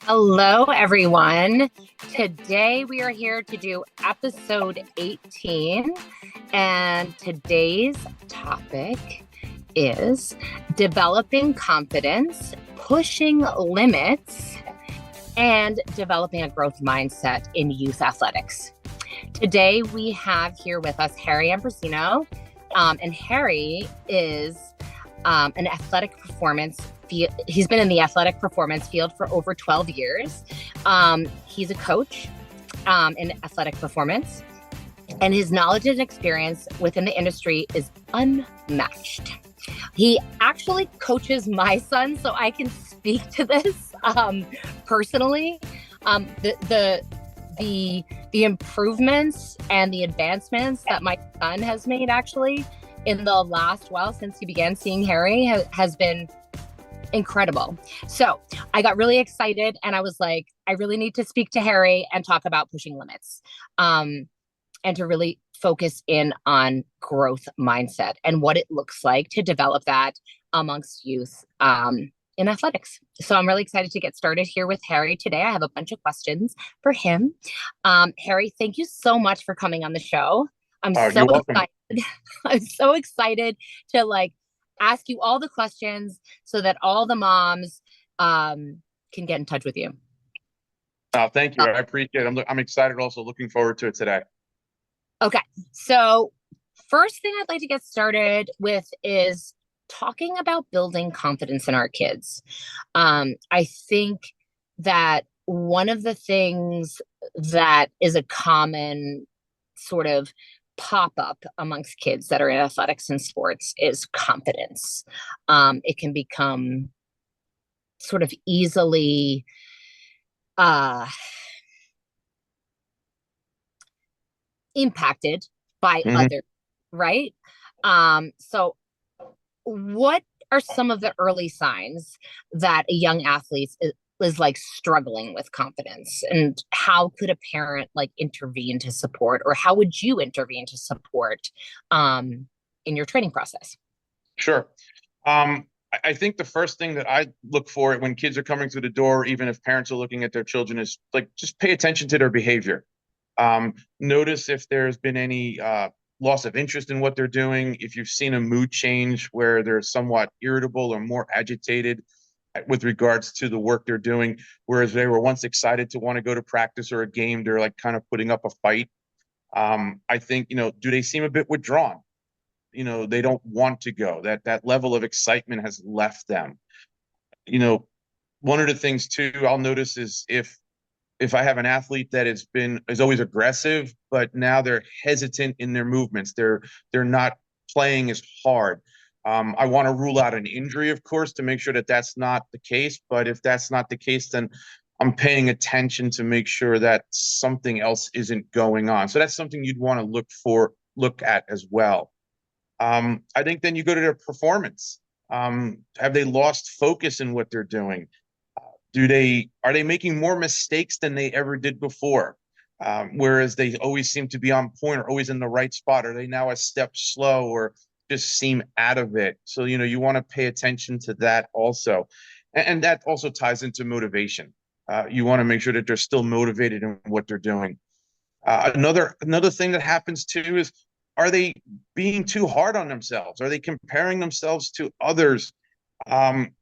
Hello, everyone. Today we are here to do episode 18, and today's topic is developing confidence, pushing limits, and developing a growth mindset in youth athletics. Today we have here with us Harry Ambrosino, and Harry is an athletic performance he's been in the athletic performance field for over 12 years. He's a coach in athletic performance, and his knowledge and experience within the industry is unmatched. He actually coaches my son, so I can speak to this personally. The improvements and the advancements that my son has made actually in the last while since he began seeing Harry has been incredible. So I got really excited and I was like, I really need to speak to Harry and talk about pushing limits, and to really focus in on growth mindset and what it looks like to develop that amongst youth in athletics. So I'm really excited to get started here with Harry today. I have a bunch of questions for him. Harry, thank you so much for coming on the show. I'm so You're welcome. excited. I'm so excited to ask you all the questions so that all the moms can get in touch with you. Thank you. I appreciate it. I'm excited. Also looking forward to it today. Okay. So first thing I'd like to get started with is talking about building confidence in our kids. I think that one of the things that is a common sort of pop up amongst kids that are in athletics and sports is confidence. It can become sort of easily uh, impacted by hmm others, right? So, what are some of the early signs that a young athlete is like struggling with confidence, and how could a parent intervene to support, or how would you intervene to support in your training process? Sure. I think the first thing that I look for when kids are coming through the door, even if parents are looking at their children, is just pay attention to their behavior. Notice if there's been any loss of interest in what they're doing, if you've seen a mood change where they're somewhat irritable or more agitated with regards to the work they're doing, whereas they were once excited to want to go to practice or a game, they're like kind of putting up a fight. I think, do they seem a bit withdrawn? They don't want to go. That level of excitement has left them. You know, One of the things too I'll notice is if I have an athlete that is always aggressive, but now they're hesitant in their movements. They're not playing as hard. I want to rule out an injury, of course, to make sure that that's not the case. But if that's not the case, then I'm paying attention to make sure that something else isn't going on. So that's something you'd want to look at as well. I think then you go to their performance. Have they lost focus in what they're doing? Are they making more mistakes than they ever did before? Whereas they always seem to be on point or always in the right spot. Are they now a step slow or just seem out of it? So, you want to pay attention to that also. And that also ties into motivation. You want to make sure that they're still motivated in what they're doing. Another thing that happens too is, are they being too hard on themselves? Are they comparing themselves to others? Um,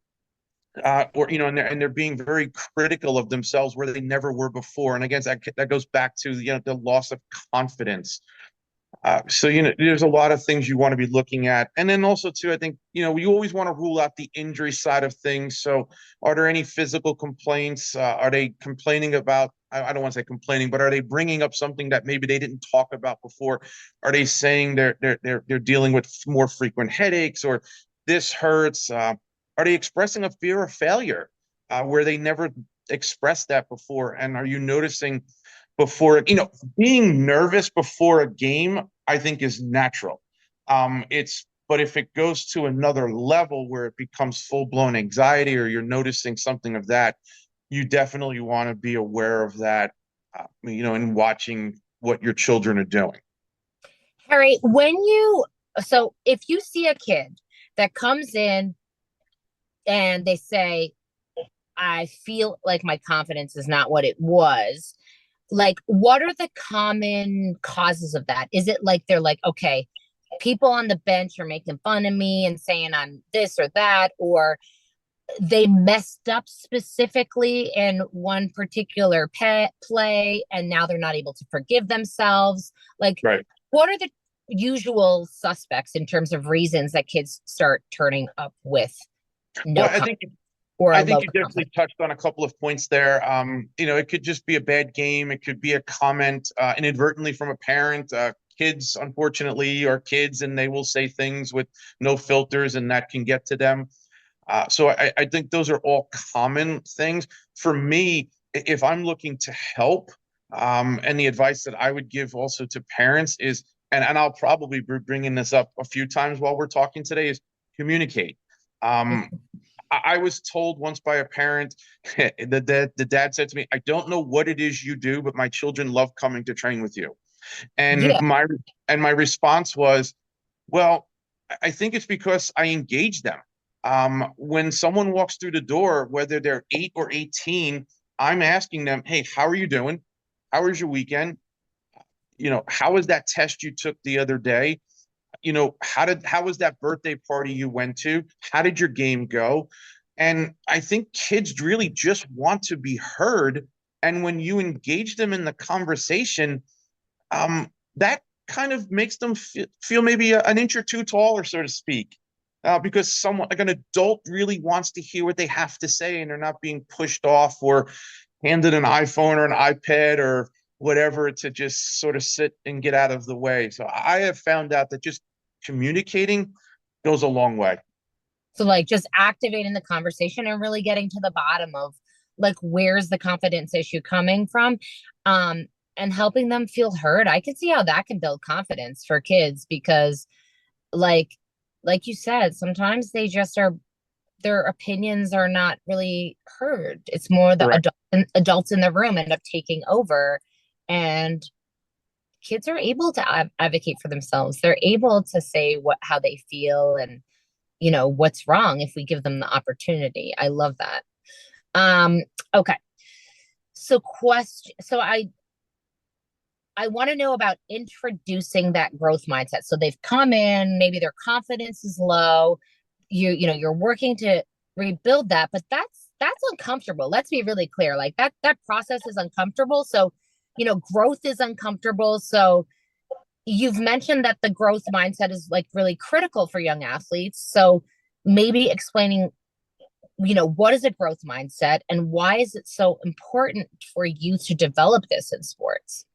and they're being very critical of themselves where they never were before. And again, that goes back to the loss of confidence. So there's a lot of things you want to be looking at, and then also too, I think you always want to rule out the injury side of things. So, are there any physical complaints? Are they complaining about? I don't want to say complaining, but are they bringing up something that maybe they didn't talk about before? Are they saying they're dealing with more frequent headaches, or this hurts? Are they expressing a fear of failure where they never expressed that before? And are you noticing before, being nervous before a game, I think is natural. But if it goes to another level where it becomes full blown anxiety, or you're noticing something of that, you definitely want to be aware of that, and watching what your children are doing. Harry, so if you see a kid that comes in and they say, I feel like my confidence is not what it was. Like, what are the common causes of that? Is it like they're like, okay, people on the bench are making fun of me and saying I'm this or that, or they messed up specifically in one particular pet play and now they're not able to forgive themselves? Like, Right. what are the usual suspects in terms of reasons that kids start turning up with Well, no I confidence think or a I think low you definitely confidence? touched on a couple of points there. It could just be a bad game. It could be a comment inadvertently from a parent. Kids, unfortunately, are kids, and they will say things with no filters, and that can get to them. So I think those are all common things. For me, if I'm looking to help, and the advice that I would give also to parents is, and I'll probably be bringing this up a few times while we're talking today, is communicate. Um, I was told once by a parent that the dad said to me, "I don't know what it is you do, but my children love coming to train with you." And Yeah. my response was, well, I think it's because I engage them. When someone walks through the door, whether they're 8 or 18, I'm asking them, "Hey, how are you doing? How was your weekend? How was that test you took the other day? How was that birthday party you went to? How did your game go?" And I think kids really just want to be heard. And when you engage them in the conversation, that kind of makes them feel maybe an inch or two taller, so to speak, because someone like an adult really wants to hear what they have to say, and they're not being pushed off or handed an iPhone or an iPad or whatever to just sort of sit and get out of the way. So I have found out that just communicating goes a long way. So, like, just activating the conversation and really getting to the bottom of like where's the confidence issue coming from, um, and helping them feel heard. I can see how that can build confidence for kids because, like, like you said, sometimes they just are their opinions are not really heard. It's more the Correct. adults in the room end up taking over, and kids are able to advocate for themselves. They're able to say what how they feel and what's wrong if we give them the opportunity. I love that. um okay, so question so I want to know about introducing that growth mindset. So they've come in, maybe their confidence is low. You're working to rebuild that, but that's uncomfortable. Let's be really clear. Like that process is uncomfortable. So, growth is uncomfortable. So you've mentioned that the growth mindset is like really critical for young athletes. So maybe explaining, what is a growth mindset and why is it so important for youth to develop this in sports?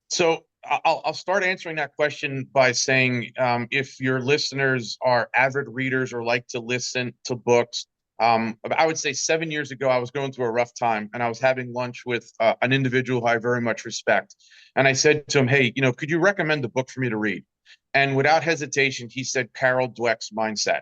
So I'll start answering that question by saying, if your listeners are avid readers or like to listen to books, I would say 7 years ago, I was going through a rough time and I was having lunch with an individual who I very much respect. And I said to him, "Hey, could you recommend a book for me to read?" And without hesitation, he said Carol Dweck's Mindset.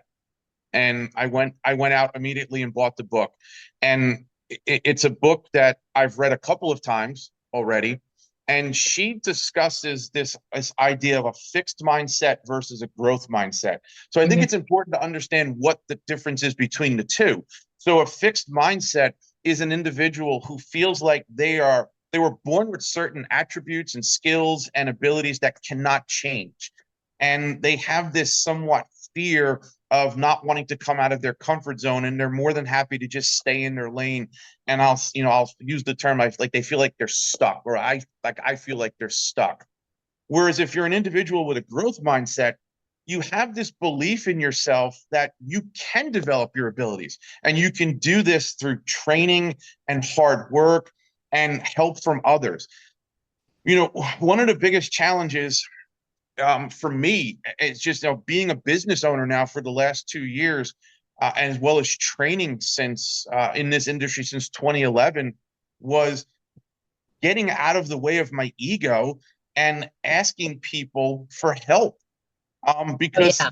And I went out immediately and bought the book. And it's a book that I've read a couple of times already. And she discusses this idea of a fixed mindset versus a growth mindset. So I think Mhm. it's important to understand what the difference is between the two. So a fixed mindset is an individual who feels like they were born with certain attributes and skills and abilities that cannot change. And they have this somewhat fear of not wanting to come out of their comfort zone, and they're more than happy to just stay in their lane. And I'll use the term, like they feel like they're stuck, or I feel like they're stuck. Whereas if you're an individual with a growth mindset, you have this belief in yourself that you can develop your abilities, and you can do this through training and hard work and help from others. One of the biggest challenges, for me, it's just being a business owner now for the last 2 years, as well as training since in this industry since 2011, was getting out of the way of my ego and asking people for help, Oh because yeah.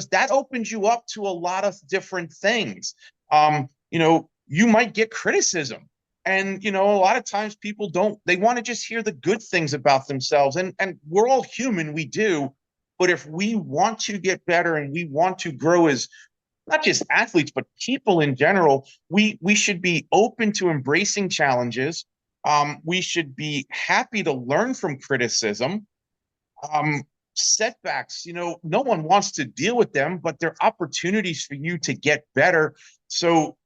that opens you up to a lot of different things. You might get criticism, and a lot of times people don't, they want to just hear the good things about themselves, and we're all human, we do. But if we want to get better and we want to grow as not just athletes, but people in general, we should be open to embracing challenges. We should be happy to learn from criticism. Um, Setbacks, no one wants to deal with them, but they're opportunities for you to get better. So,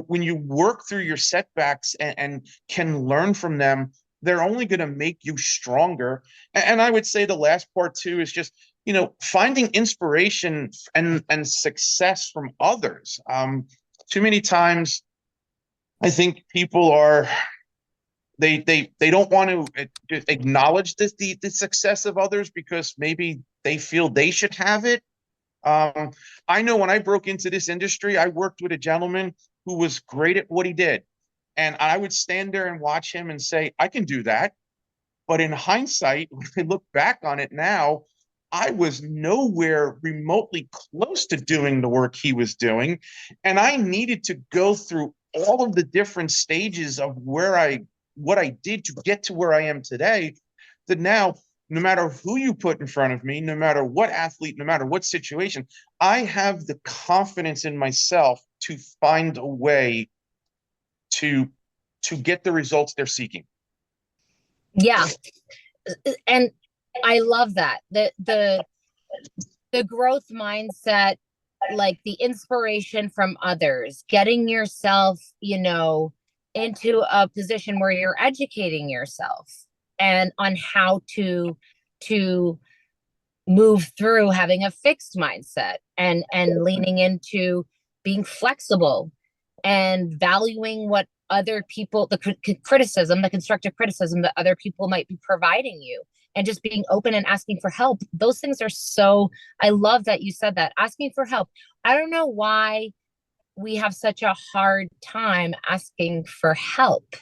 when you work through your setbacks and can learn from them, they're only going to make you stronger. And I would say the last part too is just, finding inspiration and success from others. Too many times, I think people are they don't want to acknowledge the success of others because maybe they feel they should have it. Um, I know when I broke into this industry, I worked with a gentleman who was great at what he did, and I would stand there and watch him and say, "I can do that." But in hindsight, when I look back on it now, I was nowhere remotely close to doing the work he was doing. And I needed to go through all of the different stages of what I did to get to where I am today. That now, no matter who you put in front of me, no matter what athlete, no matter what situation, I have the confidence in myself to find a way to get the results they're seeking. Yeah. And I love that. The growth mindset, like the inspiration from others, getting yourself, into a position where you're educating yourself and on how to move through having a fixed mindset and leaning into being flexible and valuing what other people, criticism, the constructive criticism that other people might be providing you, and just being open and asking for help. Those things are so, I love that you said that, asking for help. I don't know why we have such a hard time asking for help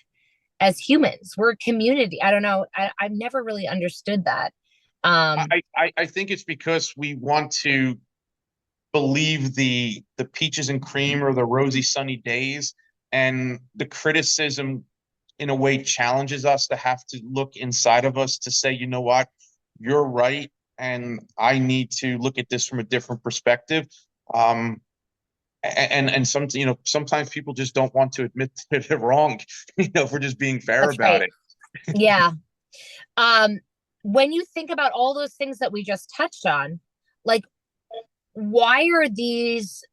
as humans. We're a community. I don't know. I've never really understood that. I think it's because we want to believe the peaches and cream or the rosy sunny days, and the criticism in a way challenges us to have to look inside of us to say, you know what, you're right, and I need to look at this from a different perspective. And sometimes people just don't want to admit that they're wrong, if we're just being fair That's about right. it. Yeah. Um, when you think about all those things that we just touched on, like, why are these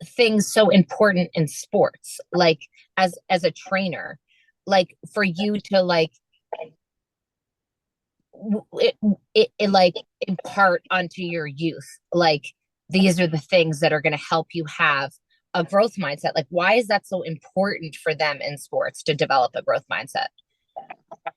things so important in sports? Like, as a trainer, like for you to like it, it like impart onto your youth, like these are the things that are going to help you have a growth mindset. Like, why is that so important for them in sports to develop a growth mindset?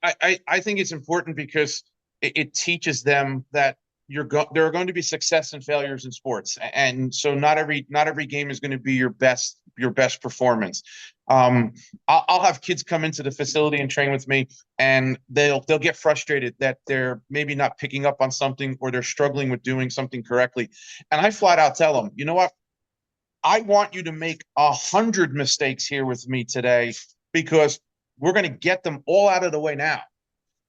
I think it's important because it teaches them that there are going to be success and failures in sports, and so not every game is going to be your best performance. I'll have kids come into the facility and train with me, and they'll get frustrated that they're maybe not picking up on something, or they're struggling with doing something correctly, and I flat out tell them, you know what, I want you to make 100 mistakes here with me today, because we're going to get them all out of the way now.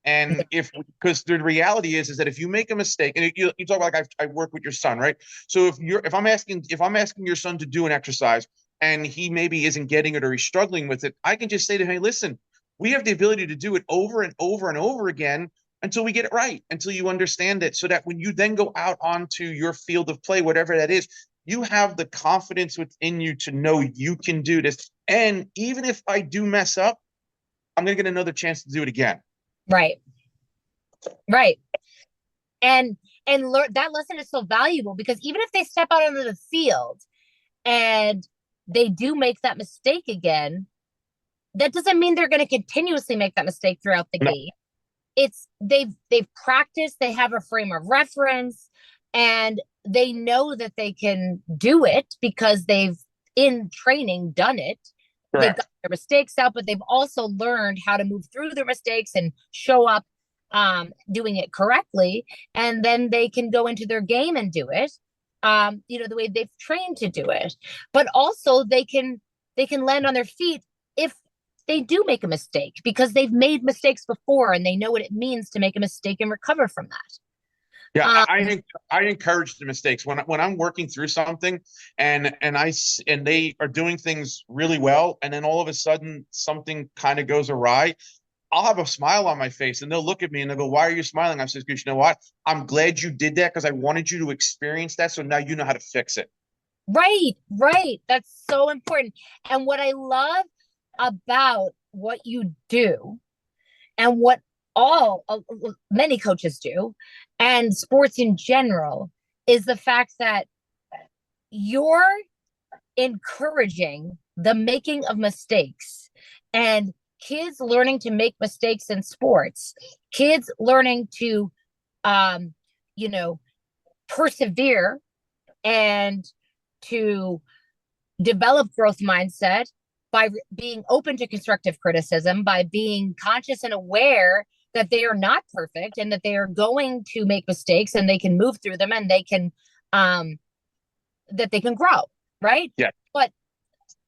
And because the reality is that if you make a mistake, and you talk about, like, I work with your son, right? So if I'm asking your son to do an exercise and he maybe isn't getting it, or he's struggling with it, I can just say to him, hey, listen, we have the ability to do it over and over and over again until we get it right, until you understand it, so that when you then go out onto your field of play, whatever that is, you have the confidence within you to know you can do this. And even if I do mess up, I'm going to get another chance to do it again. Right. Right. And learn that lesson is so valuable, because even if they step out onto the field and they do make that mistake again, that doesn't mean they're going to continuously make that mistake throughout the No, game. It's they've practiced, they have a frame of reference, and they know that they can do it because they've in training done it. They've got correct. their mistakes out, but they've also learned how to move through their mistakes and show up doing it correctly, and then they can go into their game and do it the way they've trained to do it. But also they can land on their feet if they do make a mistake, because they've made mistakes before and they know what it means to make a mistake and recover from that. Yeah, Um, I encourage the mistakes when I'm working through something, and they are doing things really well, and then all of a sudden something kind of goes awry. I'll have a smile on my face, and they'll look at me and they'll go, "Why are you smiling?" I said, "Because you know what? I'm glad you did that because I wanted you to experience that, so now you know how to fix it." right, right. That's so important. And what I love about what you do and what all many coaches do and sports in general is the fact that you're encouraging the making of mistakes and kids learning to make mistakes in sports, kids learning to um you know persevere and to develop growth mindset by being open to constructive criticism, by being conscious and aware that they are not perfect and that they are going to make mistakes and they can move through them and they can um that they can grow, right? Yeah. But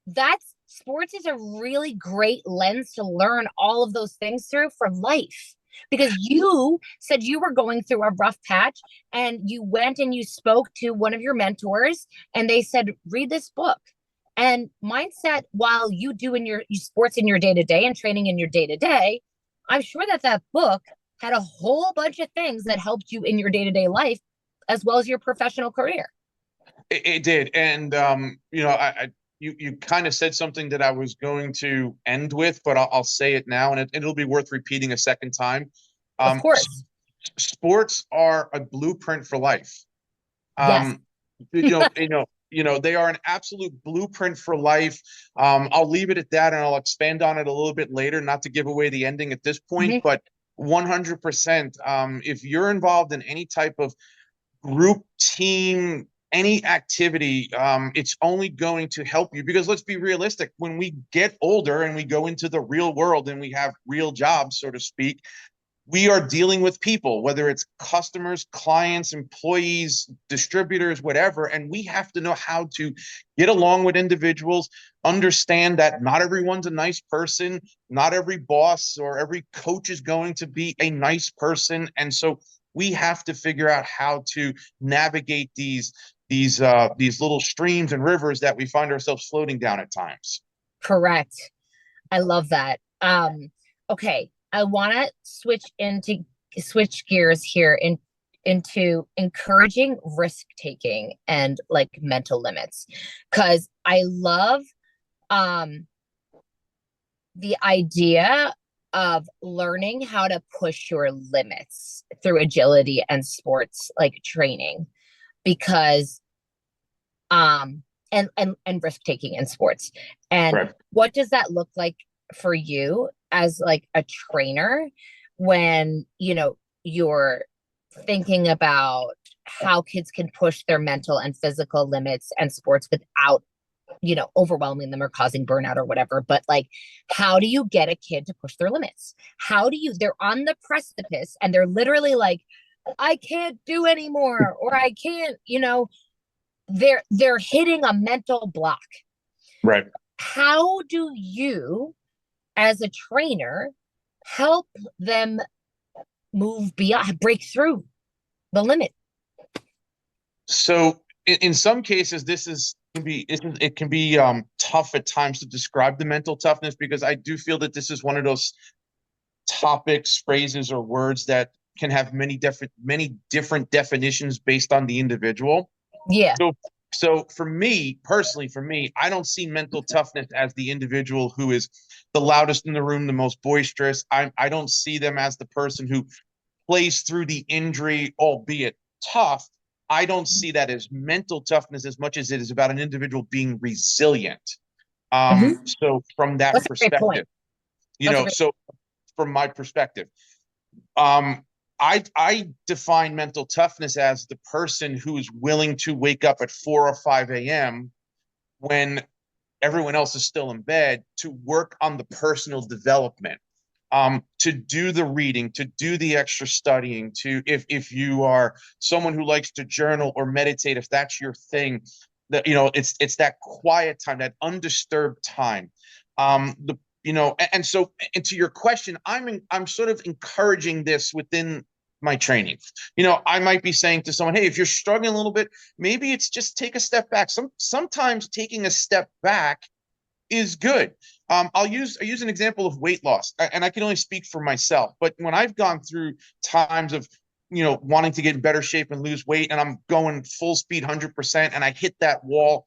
that's sports is a really great lens to learn all of those things through for life, because you said you were going through a rough patch and you went and you spoke to one of your mentors and they said read this book. And mindset, while you do in your sports in your day to day and training in your day to day, I'm sure that that book had a whole bunch of things that helped you in your day to day life as well as your professional career. It did, and you kind of said something that I was going to end with, but I'll say it now, and it'll be worth repeating a second time. Of Um, course. Sports are a blueprint for life. Yes. Um, they are an absolute blueprint for life. I'll leave it at that, and I'll expand on it a little bit later, not to give away the ending at this point, Mm-hmm. but 100%. If you're involved in any type of group, team, any activity, it's only going to help you because let's be realistic. When we get older and we go into the real world and we have real jobs, so to speak, we are dealing with people, whether it's customers, clients, employees, distributors, whatever. And we have to know how to get along with individuals, understand that not everyone's a nice person, not every boss or every coach is going to be a nice person. And so we have to figure out how to navigate these little streams and rivers that we find ourselves floating down at times. Correct. I love that. Okay, I want to switch gears here into encouraging risk taking and like mental limits, because I love um the idea of learning how to push your limits through agility and sports like training, because um and risk taking in sports. And Right. what does that look like for you as like a trainer when you're thinking about how kids can push their mental and physical limits and sports without overwhelming them or causing burnout or whatever? But like, how do you get a kid to push their limits? They're on the precipice and they're literally like, I can't do anymore, or I can't, they're hitting a mental block. Right. How do you, as a trainer, help them move beyond, break through the limit? So in some cases, it can be tough at times to describe the mental toughness because I do feel that this is one of those topics, phrases, or words that can have many different definitions based on the individual. Yeah. So so for me personally, I don't see mental toughness as the individual who is the loudest in the room, the most boisterous. I don't see them as the person who plays through the injury, albeit tough. I don't see that as mental toughness as much as it is about an individual being resilient. Mm-hmm. So from that That's a great point. perspective, That's a great so from my perspective, um, I define mental toughness as the person who is willing to wake up at 4 or 5 a.m. when everyone else is still in bed to work on the personal development, to do the reading, to do the extra studying, to if you are someone who likes to journal or meditate, if that's your thing, that it's that quiet time, that undisturbed time. The and so and to your question, I'm sort of encouraging this within my training. I might be saying to someone, hey, if you're struggling a little bit, maybe it's just take a step back. Sometimes taking a step back is good. I use an example of weight loss, and I can only speak for myself. But when I've gone through times of wanting to get in better shape and lose weight, and I'm going full speed 100%, and I hit that wall,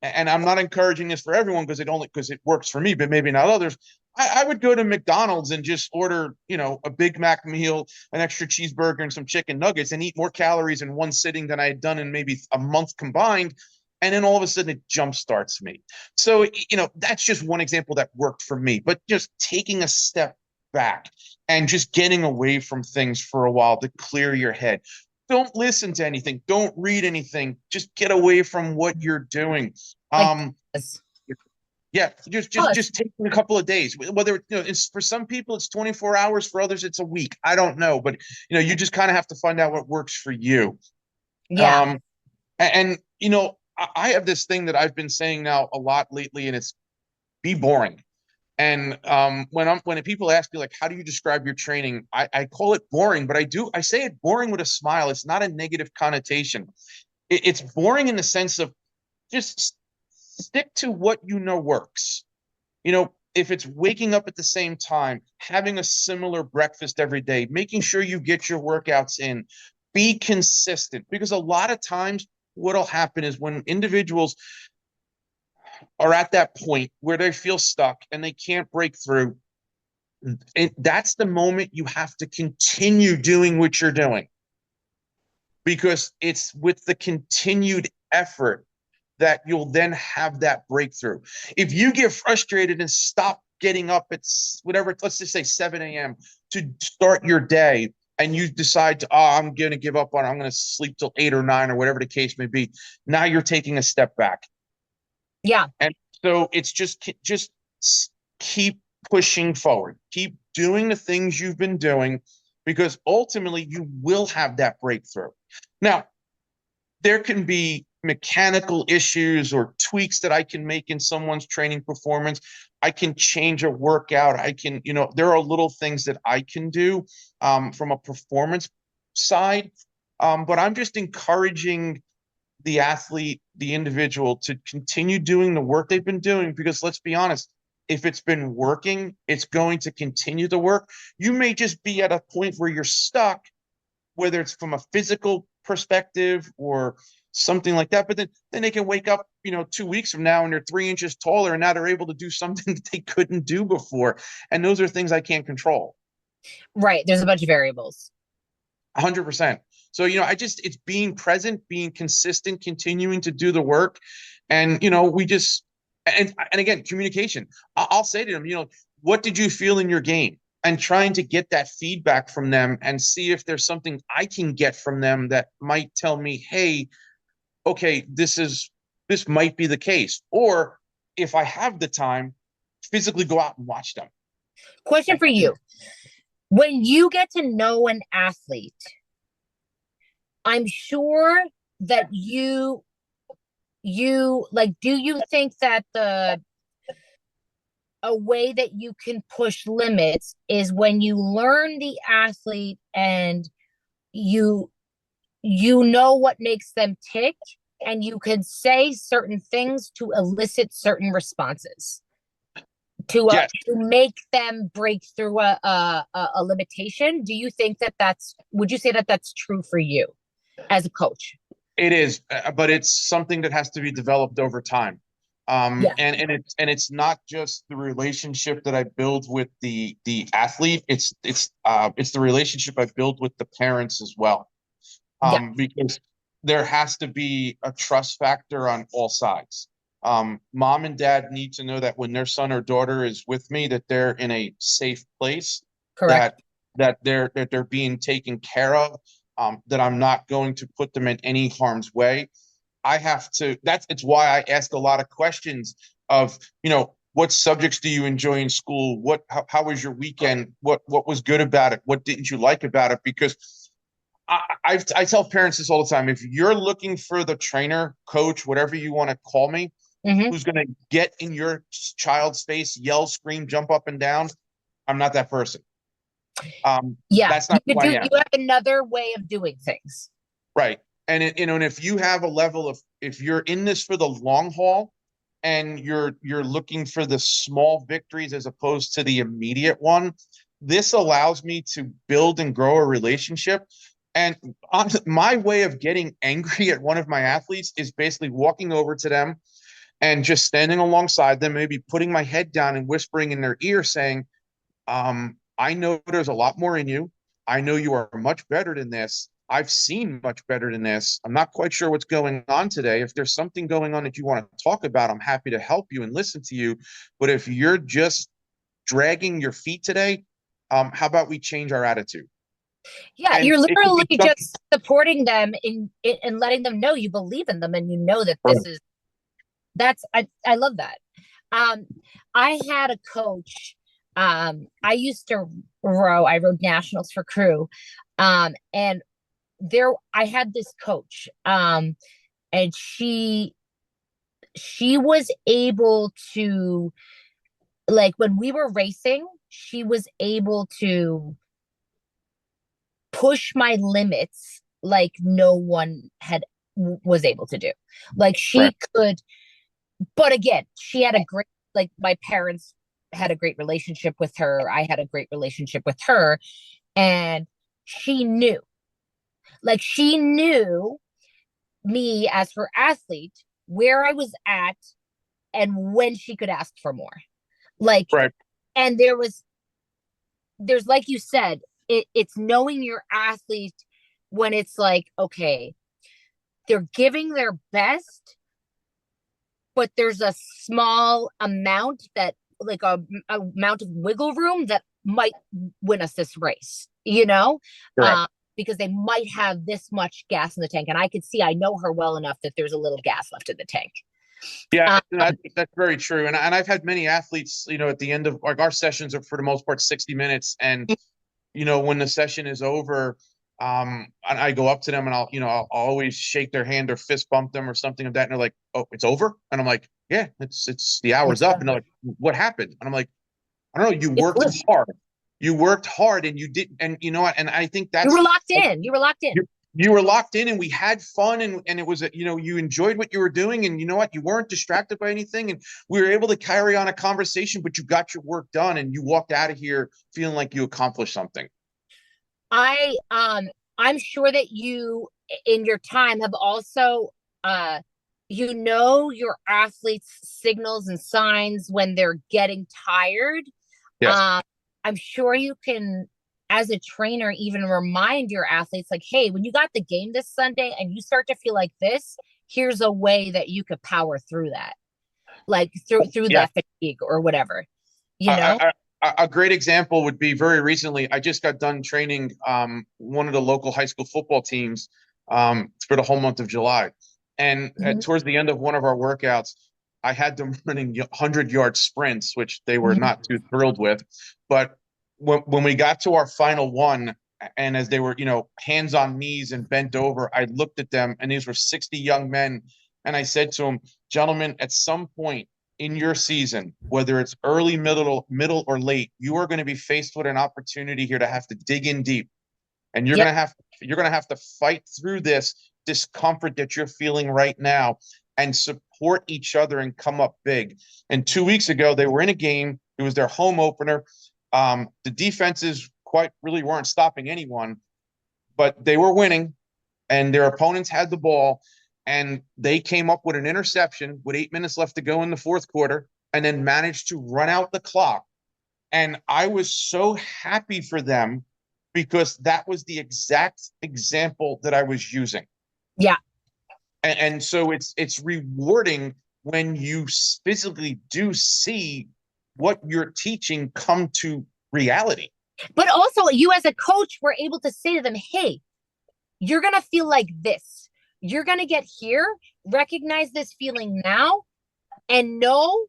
and I'm not encouraging this for everyone because it works for me, but maybe not others. I would go to McDonald's and just order, a Big Mac meal, an extra cheeseburger, and some chicken nuggets, and eat more calories in one sitting than I had done in maybe a month combined. And then all of a sudden it jump starts me. So, that's just one example that worked for me, but just taking a step back and just getting away from things for a while to clear your head. Don't listen to anything. Don't read anything. Just get away from what you're doing. Like Um, this. yeah, just taking a couple of days. Whether it's for some people it's 24 hours, for others it's a week. I don't know, but you just kind of have to find out what works for you. Yeah. And I have this thing that I've been saying now a lot lately, and it's be boring. And when people ask me like, how do you describe your training? I call it boring, but I say it boring with a smile. It's not a negative connotation. It's boring in the sense of just stick to what works. If it's waking up at the same time, having a similar breakfast every day, making sure you get your workouts in, be consistent. Because a lot of times what'll happen is when individuals are at that point where they feel stuck and they can't break through, that's the moment you have to continue doing what you're doing, because it's with the continued effort that you'll then have that breakthrough. If you get frustrated and stop getting up at whatever, let's just say 7 a.m. to start your day, and you decide to, I'm going to give up on it, I'm going to sleep till 8 or 9 or whatever the case may be, now you're taking a step back. Yeah. And so it's just keep pushing forward, keep doing the things you've been doing, because ultimately you will have that breakthrough. Now, there can be mechanical issues or tweaks that I can make in someone's training performance. I can change a workout. There are little things that I can do from a performance side. But I'm just encouraging the athlete, the individual, to continue doing the work they've been doing, because let's be honest, if it's been working, it's going to continue to work. You may just be at a point where you're stuck, whether it's from a physical perspective or something like that. But then they can wake up, 2 weeks from now and they're 3 inches taller, and now they're able to do something that they couldn't do before. And those are things I can't control. Right. There's a bunch of variables. 100%. So, it's being present, being consistent, continuing to do the work. And, we just, and again, communication. I'll say to them, what did you feel in your game? And trying to get that feedback from them and see if there's something I can get from them that might tell me, hey, okay, this might be the case. Or if I have the time, physically go out and watch them. Question for you. When you get to know an athlete, I'm sure that you like, do you think that a way that you can push limits is when you learn the athlete and you know what makes them tick, and you can say certain things to elicit certain responses Yes. to make them break through a limitation? Do you think would you say that that's true for you as a coach? It is, but it's something that has to be developed over time. Yeah. And it's not just the relationship that I build with the athlete. It's the relationship I build with the parents as well. Yeah. Because there has to be a trust factor on all sides. Mom and dad need to know that when their son or daughter is with me, that they're in a safe place, Correct. that they're being taken care of, that I'm not going to put them in any harm's way. It's why I ask a lot of questions of, what subjects do you enjoy in school? How was your weekend? What was good about it? What didn't you like about it? Because I tell parents this all the time. If you're looking for the trainer, coach, whatever you want to call me, who's going to get in your child's face, yell, scream, jump up and down, I'm not that person. Yeah, That's you not could who I do. am. You have another way of doing things. Right. And if you have a level of, if you're in this for the long haul and you're looking for the small victories as opposed to the immediate one, this allows me to build and grow a relationship. And on my way of getting angry at one of my athletes is basically walking over to them and just standing alongside them, maybe putting my head down and whispering in their ear saying, I know there's a lot more in you. I know you are much better than this. I've seen much better than this. I'm not quite sure what's going on today. If there's something going on that you want to talk about, I'm happy to help you and listen to you. But if you're just dragging your feet today, how about we change our attitude? Yeah, And you're it can literally be something. just supporting them in letting them know you believe in them and you know that Right. this is that's I love that. Um, I had a coach. I used to row. I rowed nationals for crew. And there I had this coach. And she was able to, like, when we were racing, she was able to push my limits like no one had was able to do. Like Right. she could, but again, she had a great, like, my parents had a great relationship with her. I had a great relationship with her, and she knew, she knew me as her athlete, where I was at and when she could ask for more. Like, Right. and there's, like you said, it's knowing your athlete when it's like, okay, they're giving their best, but there's a small amount that, like, a amount of wiggle room that might win us this race, Correct. because they might have this much gas in the tank. And I could see, I know her well enough that there's a little gas left in the tank. Yeah, Um, that's very true. And I've had many athletes, at the end of, like, our sessions are for the most part 60 minutes. And when the session is over, and I go up to them and I'll always shake their hand or fist bump them or something of that. And they're like, "Oh, it's over?" And I'm like, "Yeah, it's the hour's up." And they're like, "What happened?" And I'm like, "I don't know. You it worked flew. hard. You worked hard and you did." And you know what? And I think You were that's, locked in. You were locked in. you were locked in and we had fun, and it was, you enjoyed what you were doing, and you know what? You weren't distracted by anything, and we were able to carry on a conversation, but you got your work done and you walked out of here feeling like you accomplished something. I I'm sure that you, in your time, have also, uh your athletes signals and signs when they're getting tired. Yes. um I'm sure you can, as a trainer, even remind your athletes, like, hey, when you got the game this Sunday and you start to feel like this, here's a way that you could power through that, like through Yeah. that fatigue or whatever, you know. A great example would be, very recently, I just got done training one of the local high school football teams for the whole month of July. And Mhm. towards the end of one of our workouts, I had them running 100-yard sprints, which they were Mhm. not too thrilled with. But when we got to our final one, and as they were, hands on knees and bent over, I looked at them, and these were 60 young men. And I said to them, "Gentlemen, at some point in your season, whether it's early, middle, or late, you are going to be faced with an opportunity here to have to dig in deep, and Yep. you're going to have to fight through this discomfort that you're feeling right now, and support each other and come up big." And 2 weeks ago, they were in a game. It was their home opener. The defenses quite really weren't stopping anyone, but they were winning, and their opponents had the ball, and they came up with an interception with 8 minutes left to go in the fourth quarter, and then managed to run out the clock. And I was so happy for them because that was the exact example that I was using. Yeah. And so it's rewarding when you physically do see what you're teaching come to reality. But also, you as a coach were able to say to them, hey, you're going to feel like this. You're going to get here, recognize this feeling now, and know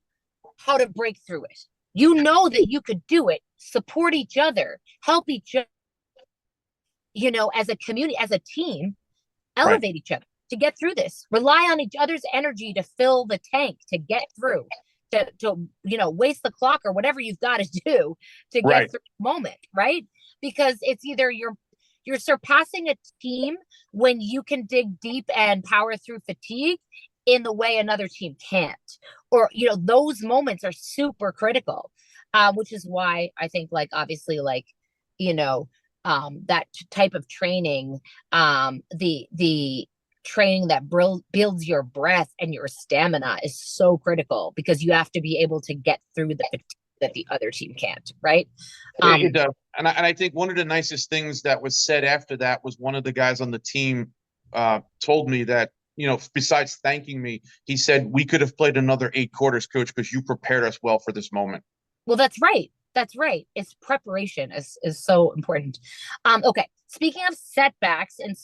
how to break through it. You know that you could do it, support each other, help each other, as a community, as a team, Right. elevate each other to get through this. Rely on each other's energy to fill the tank, to get through, to waste the clock or whatever you've got to do to get Right. through the moment, right? because it's either you're surpassing a team when you can dig deep and power through fatigue in the way another team can't. Or, those moments are super critical, which is why I think, like, obviously, like, you know, that type of training, the training that builds your breath and your stamina is so critical because you have to be able to get through the fatigue that the other team can't, right? It does. And I think one of the nicest things that was said after that was one of the guys on the team told me that, besides thanking me, he said, we could have played another 8 quarters, coach, because you prepared us well for this moment. Well, that's right. That's right. It's preparation is so important. Okay. Speaking of setbacks, and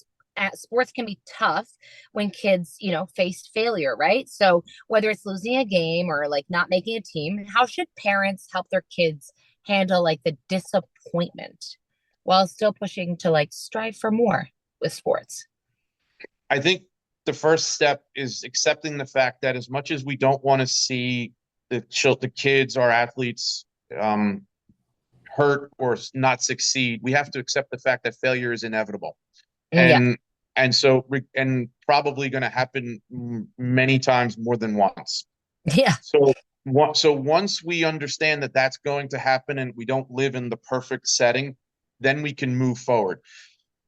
sports can be tough when kids, face failure, right? So whether it's losing a game or like not making a team, how should parents help their kids handle like the disappointment while still pushing to like strive for more with sports? I think the first step is accepting the fact that as much as we don't want to see the kids, our athletes, um, hurt or not succeed, we have to accept the fact that failure is inevitable. Yeah. And so and probably going to happen many times more than once. Yeah. So once we understand that that's going to happen and we don't live in the perfect setting, then we can move forward.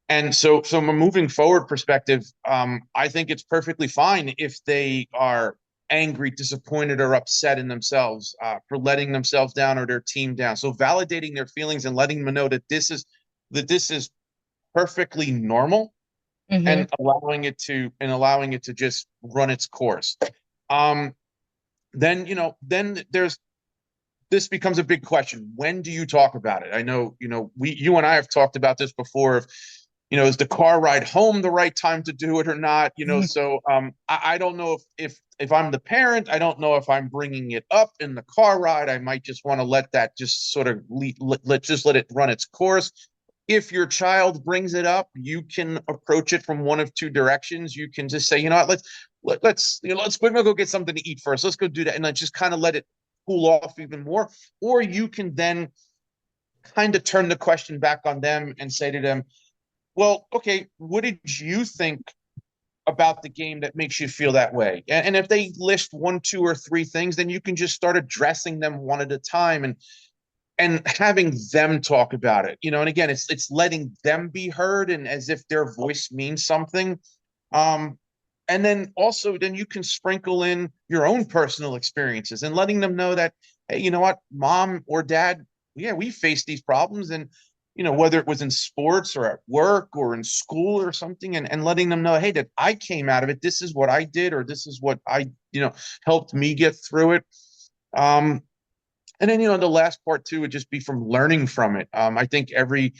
And so from a moving forward perspective, I think it's perfectly fine if they are angry, disappointed, or upset in themselves for letting themselves down or their team down. So validating their feelings and letting them know that this is perfectly normal, Mm-hmm. and allowing it to just run its course. Um, then there's this becomes a big question. When do you talk about it? I know, you and I have talked about this before. Is the car ride home the right time to do it or not? So I don't know if I'm the parent. I don't know if I'm bringing it up in the car ride. I might just want to let that just sort of let it run its course. If your child brings it up, you can approach it from one of two directions. You can just say, let's we're gonna go get something to eat first. Let's go do that, and then just kind of let it cool off even more. Or you can then kind of turn the question back on them and say to them, well, okay, what did you think about the game that makes you feel that way? And if they list one, two, or three things, then you can just start addressing them one at a time and having them talk about it. And again, it's letting them be heard and as if their voice means something. And then also then you can sprinkle in your own personal experiences and letting them know that, hey, you know what, mom or dad, yeah, we face these problems, and whether it was in sports or at work or in school or something, and letting them know, hey, that I came out of it, this is what I did, or this is what I helped me get through it. And then the last part too would just be from learning from it. I think every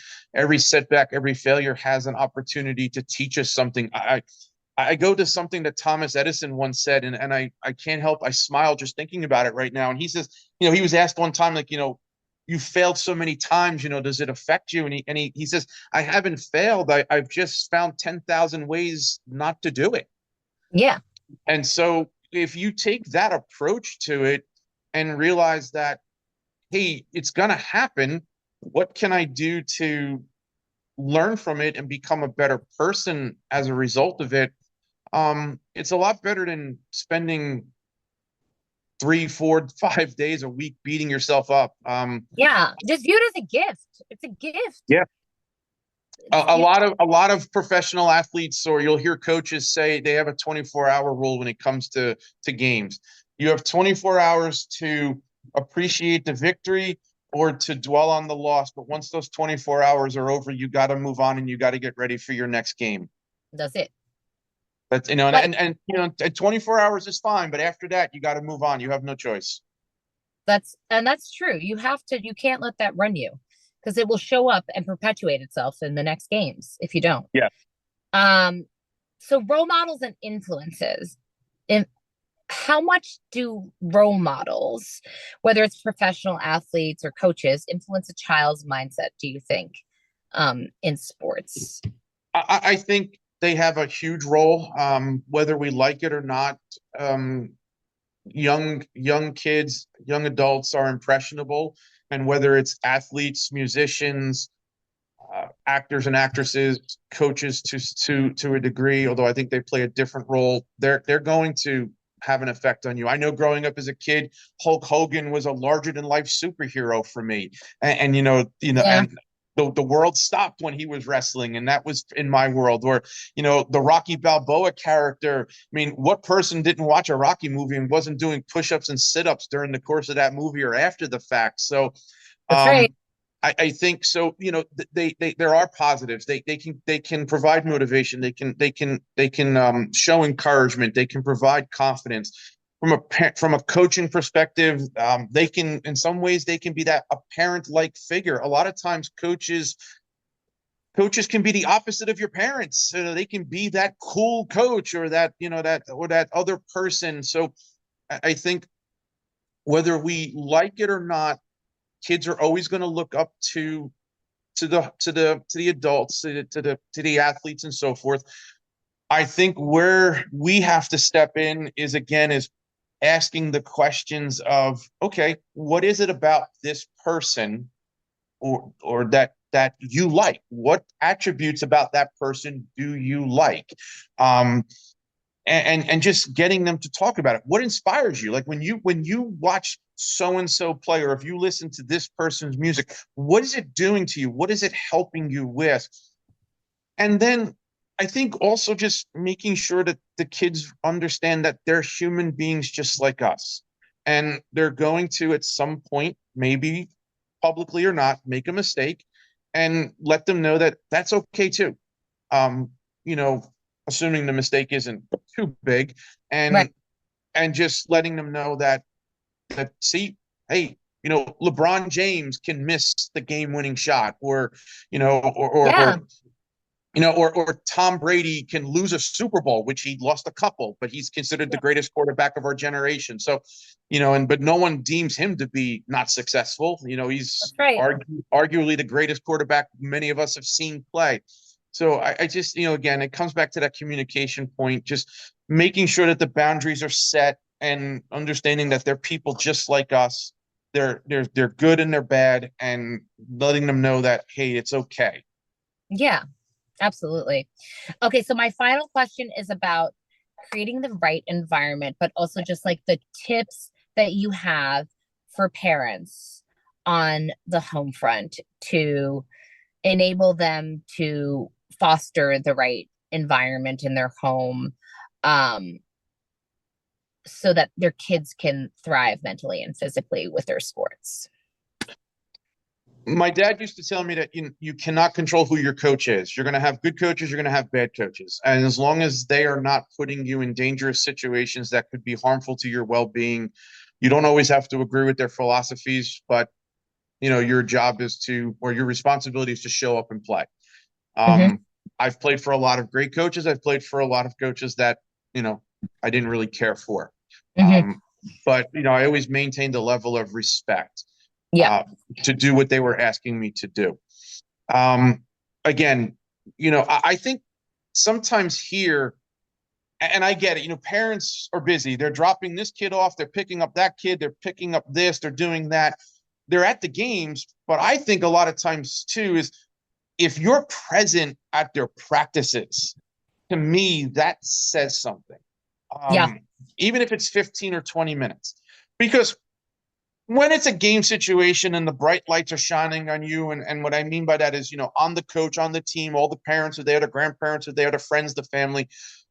setback, every failure has an opportunity to teach us something. I go to something that Thomas Edison once said, and I can't help, I smile just thinking about it right now. And he says, he was asked one time, like, you failed so many times, does it affect you? And he says, I haven't failed. I've just found 10,000 ways not to do it. Yeah. And so if you take that approach to it and realize that, hey, it's going to happen, what can I do to learn from it and become a better person as a result of it? It's a lot better than spending 3, 4, 5 days a week beating yourself up. Yeah. Just view it as a gift. It's a gift. Yeah. It's, A lot of professional athletes, or you'll hear coaches say they have a 24-hour rule when it comes to games. You have 24 hours to appreciate the victory or to dwell on the loss. But once those 24 hours are over, you got to move on and you got to get ready for your next game. that's it. That's Like, and 24 hours is fine, but after that, you got to move on. You have no choice. that's true. You can't let that run you because it will show up and perpetuate itself in the next games if you don't. Yeah. Um, so role models and influences. In how much do role models, whether it's professional athletes or coaches, influence a child's mindset, do you think, in sports? I think they have a huge role, whether we like it or not. Young kids, young adults are impressionable, and whether it's athletes, musicians, actors and actresses, coaches to a degree, although I think they play a different role. They're going to have an effect on you. I know growing up as a kid, Hulk Hogan was a larger than life superhero for me, and Yeah. and the world stopped when he was wrestling, and that was in my world. Or the Rocky Balboa character. I mean, what person didn't watch a Rocky movie and wasn't doing push-ups and sit-ups during the course of that movie or after the fact? So That's right. um, I think so. They there are positives. They can provide motivation. They can show encouragement. They can provide confidence. From a coaching perspective, they can, in some ways, they can be that a parent-like figure. A lot of times, coaches can be the opposite of your parents. They can be that cool coach, or that other person. So I think whether we like it or not, kids are always going to look up to the adults, to the athletes and so forth. I think where we have to step in is asking the questions of, okay, what is it about this person, or that you like? What attributes about that person do you like? Um, and just getting them to talk about it. What inspires you? Like when you watch so and so play, or if you listen to this person's music, what is it doing to you? What is it helping you with? And then I think also just making sure that the kids understand that they're human beings just like us, and they're going to, at some point, maybe publicly or not, make a mistake, and let them know that that's okay too. um, you know, Assuming the mistake isn't too big, Right. and just letting them know that, see, hey, LeBron James can miss the game-winning shot, or you know, Yeah. or Tom Brady can lose a Super Bowl, which he lost a couple, but he's considered the Yeah. greatest quarterback of our generation. So, but no one deems him to be not successful. He's That's right. arguably the greatest quarterback many of us have seen play. So I just, again, it comes back to that communication point, just making sure that the boundaries are set, and understanding that they're people just like us. They're good and they're bad, and letting them know that, hey, it's okay. Yeah. Absolutely. Okay, so my final question is about creating the right environment, but also just like the tips that you have for parents on the home front to enable them to foster the right environment in their home, um, so that their kids can thrive mentally and physically with their sports. My dad used to tell me that you cannot control who your coach is. You're going to have good coaches, you're going to have bad coaches. And as long as they are not putting you in dangerous situations that could be harmful to your well-being, you don't always have to agree with their philosophies, but your job is to, or your responsibility is to show up and play. Mm-hmm. Um, I've played for a lot of great coaches. I've played for a lot of coaches that, I didn't really care for. Mm-hmm. But I always maintained a level of respect, Yeah. uh, to do what they were asking me to do. Um, Again, I think sometimes here, and I get it, parents are busy. They're dropping this kid off, they're picking up that kid, they're picking up this, they're doing that. They're at the games, but I think a lot of times too is, if you're present at their practices, to me, that says something. Yeah. Um, Even if it's 15 or 20 minutes, because when it's a game situation and the bright lights are shining on you, and what I mean by that is, on the coach, on the team, all the parents are there, the grandparents are there, the friends, the family,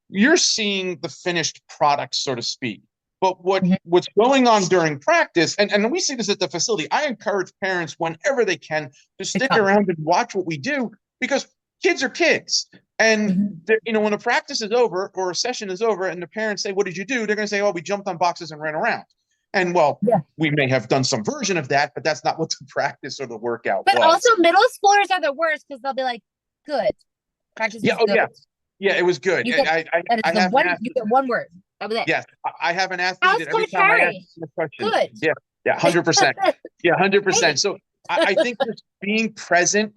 you're seeing the finished product, so to speak. But Mm-hmm. what's going on during practice, and we see this at the facility, I encourage parents whenever they can to To stick come. around and watch what we do, because kids are kids. And Mm-hmm. when a practice is over or a session is over and the parents say, "What did you do?" They're going to say, "Oh, we jumped on boxes and ran around." And well, Yeah. we may have done some version of that, but that's not what the practice or the workout But also, was. middle schoolers are the worst because they'll be like, "Good, practice Yeah. was Oh, good. yeah. Yeah. It was good. You get that is I the have an one you athlete. get one word. That was it. Yes, I have an athlete How's that every Coach time I ask Harry? him a question, Good. yeah, yeah, 100%. Yeah, 100%. Hey. So I think just being present,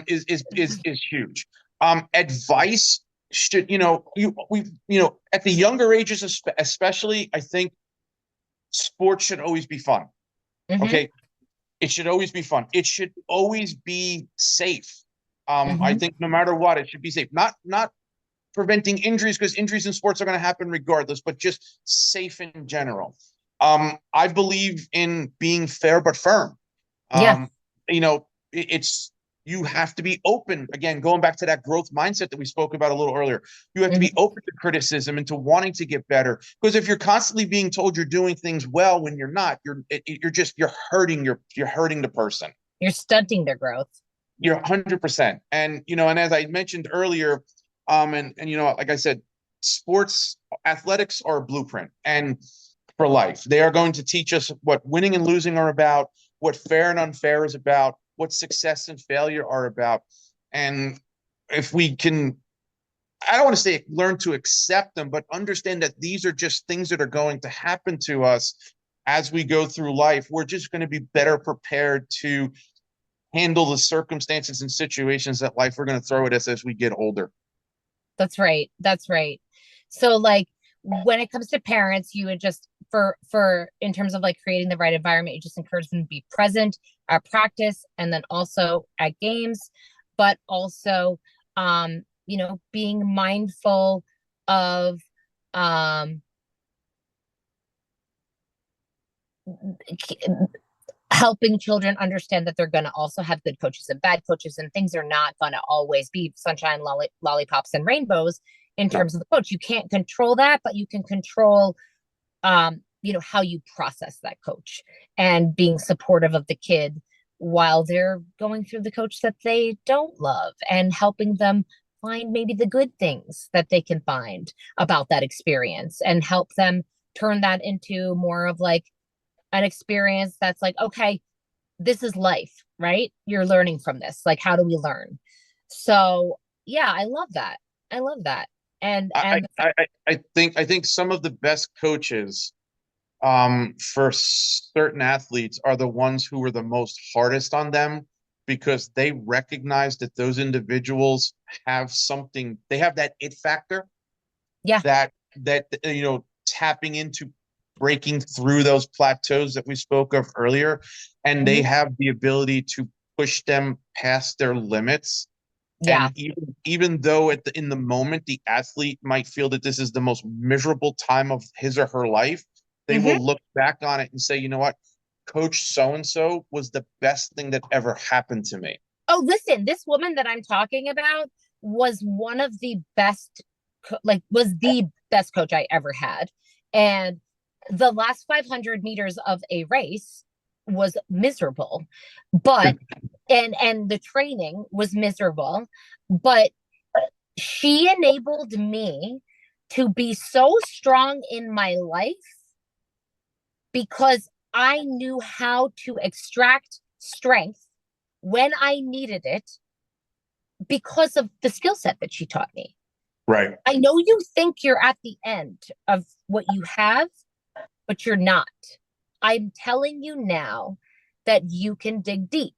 is huge. Advice should, at the younger ages, especially, I think sports should always be fun. Mm-hmm. Okay. It should always be fun. It should always be safe. I Hmm. think no matter what, it should be safe. Not preventing injuries, because injuries in sports are going to happen regardless, but just safe in general. I believe in being fair but firm. Yeah. Um, it's you have to be open. Again, going back to that growth mindset that we spoke about a little earlier, you have to be Hmm. open to criticism and to wanting to get better. Because if you're constantly being told you're doing things well when you're not, you're hurting you're hurting the person. You're stunting their growth. You're 100%. And as I mentioned earlier, and like I said, sports athletics are a blueprint and for life. They are going to teach us what winning and losing are about, what fair and unfair is about, what success and failure are about. And if we can, I don't want to say learn to accept them, but understand that these are just things that are going to happen to us as we go through life, we're just going to be better prepared to handle the circumstances and situations that life are going to throw at us as we get older. That's right. That's right. So like when it comes to parents, you would just for in terms of like creating the right environment, you just encourage them to be present at practice and then also at games, but also being mindful of um helping children understand that they're going to also have good coaches and bad coaches, and things are not going to always be sunshine, lollipops, and rainbows in No. terms of the coach. You can't control that, but you can control, how you process that coach and being supportive of the kid while they're going through the coach that they don't love and helping them find maybe the good things that they can find about that experience and help them turn that into more of like an experience that's like, okay, this is life, right? You're learning from this. Like, how do we learn? So, yeah, I love that. I love that. And I, and I think some of the best coaches for certain athletes are the ones who are the most hardest on them because they recognize that those individuals have something, they have that it factor yeah. that tapping into breaking through those plateaus that we spoke of earlier, and they Hmm. have the ability to push them past their limits. Yeah. And even though in the moment the athlete might feel that this is the most miserable time of his or her life, they Hmm. will look back on it and say, you know what, Coach so and so was the best thing that ever happened to me. Oh, listen, this woman that I'm talking about was one of the best, was the best coach I ever had. And the last 500 meters of a race was miserable, but and the training was miserable, but she enabled me to be so strong in my life because I knew how to extract strength when I needed it because of the skill set that she taught me. Right. I know you think you're at the end of what you have, but you're not. I'm telling you now that you can dig deep.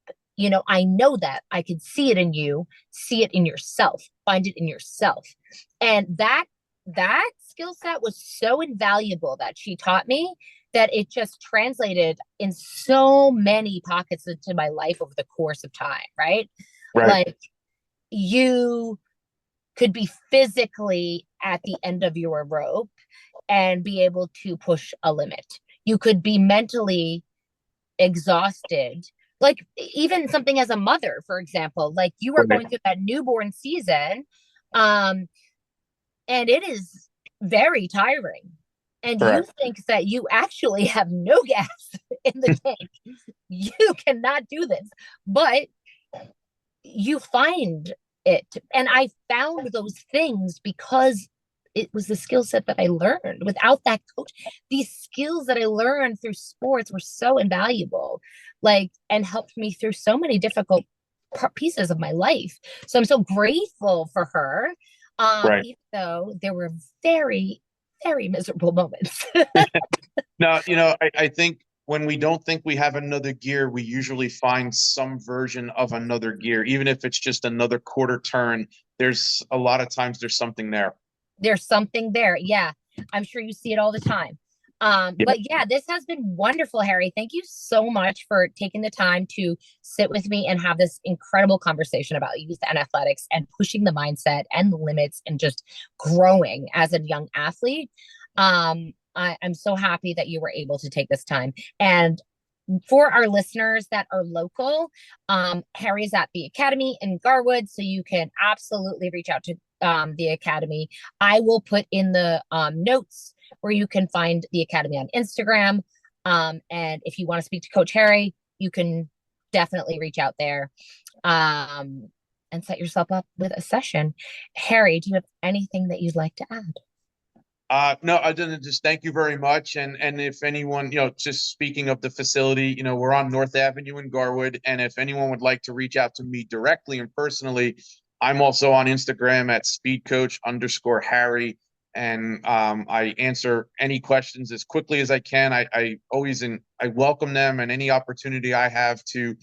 I know that I can see it in you, see it in yourself, find it in yourself. And that skill set was so invaluable that she taught me that it just translated in so many pockets into my life over the course of time, right? Right. Like you could be physically at the end of your rope and be able to push a limit. You could be mentally exhausted. Like even something as a mother, for example, like you are Right. going through that newborn season, um, and it is very tiring. And you Correct. think that you actually have no gas in the tank. You cannot do this. But you find it. And I found those things because it was the skill set that I learned. Without that coach, these skills that I learned through sports were so invaluable, like, and helped me through so many difficult pieces of my life. So I'm so grateful for her, Right. even though there were very, very miserable moments. Now, I think when we don't think we have another gear, we usually find some version of another gear, even if it's just another quarter turn. There's a lot of times there's something there. There's something there. Yeah. I'm sure you see it all the time. Yeah. But yeah, this has been wonderful, Harry. Thank you so much for taking the time to sit with me and have this incredible conversation about youth and athletics and pushing the mindset and the limits and just growing as a young athlete. I'm so happy that you were able to take this time. And for our listeners that are local, Harry's at the Academy in Garwood, so you can absolutely reach out to the Academy. I will put in the notes where you can find the Academy on Instagram. And if you want to speak to Coach Harry, you can definitely reach out there and set yourself up with a session. Harry, do you have anything that you'd like to add? No, I didn't. Just thank you very much. And if anyone, just speaking of the facility, we're on North Avenue in Garwood, and if anyone would like to reach out to me directly and personally, I'm also on Instagram at speedcoach_Harry, and I answer any questions as quickly as I can. I welcome them, and any opportunity I have to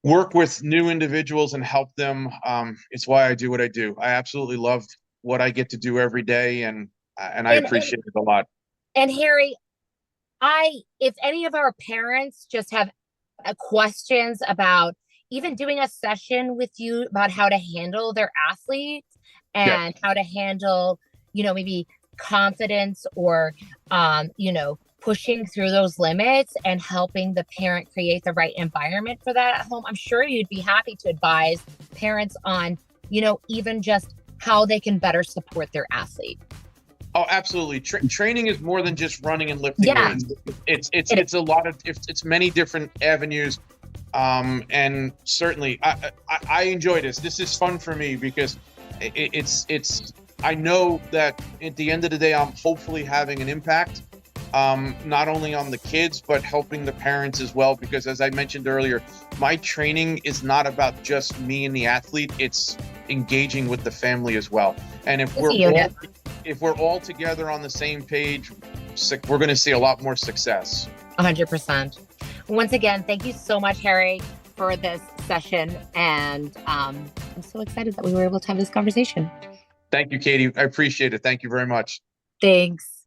work with new individuals and help them. It's why I do what I do. I absolutely love what I get to do every day, and I And and, appreciate it a lot. and Harry, I if any of our parents just have questions about even doing a session with you about how to handle their athletes Yes. and how to handle, maybe confidence or, pushing through those limits and helping the parent create the right environment for that at home. I'm sure you'd be happy to advise parents on, even just how they can better support their athlete. Oh, absolutely. Training is more than just running and lifting Yeah, weights. It's it's it it's a lot of it's many different avenues. And certainly I enjoy this. This is fun for me because it's I know that at the end of the day I'm hopefully having an impact, not only on the kids but helping the parents as well, because as I mentioned earlier, my training is not about just me and the athlete, it's engaging with the family as well. And is a unit. if we're all together on the same page, we're going to see a lot more success. 100%. Once again, thank you so much, Harry, for this session. And I'm so excited that we were able to have this conversation. Thank you, Katie. I appreciate it. Thank you very much. Thanks.